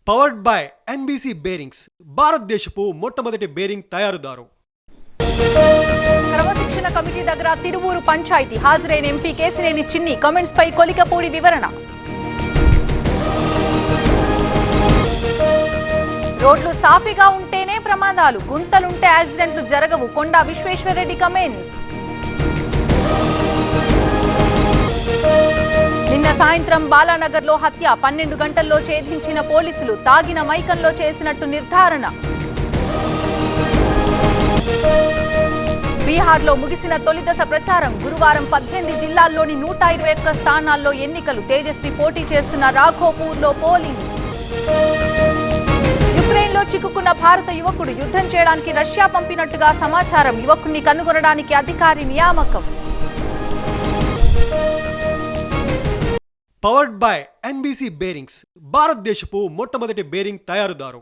Powered by NBC bearings, భారతదేశపు మొట్టమొదటి bearing తయారుదారు. క్రమశిక్షణ కమిటీ దగ్గర తిరువూరు పంచాయతీ హాజరైన ఎంపీ కేసినేని చిన్ని కామెంట్స్ పై కొలికపూడి వివరణ. రోడ్లు సాఫీగా ఉంటేనే ప్రమాదాలు, గుంతలుంటే యాక్సిడెంట్లు జరగవు, కొండా విశ్వేశ్వరరెడ్డి కామెంట్స్. నిన్న సాయంత్రం బాలానగర్లో హత్య, 12 గంటల్లో ఛేదించిన పోలీసులు, తాగిన మైకంలో చేసినట్టు నిర్ధారణ. బీహార్లో ముగిసిన తొలిదశ ప్రచారం, గురువారం 18 జిల్లాల్లోని 121 స్థానాల్లో ఎన్నికలు, తేజస్వి పోటీ చేస్తున్న రాఘోపూర్లో పోలింగ్. యుక్రెయిన్లో చిక్కుకున్న భారత యువకుడు, యుద్ధం చేయడానికి రష్యా పంపినట్టుగా సమాచారం, యువకుడిని కనుగొనడానికి అధికారి నియామకం. పవర్డ్ బై ఎన్బీసీ బేరింగ్స్, భారతదేశపు మొట్టమొదటి బేరింగ్ తయారుదారు.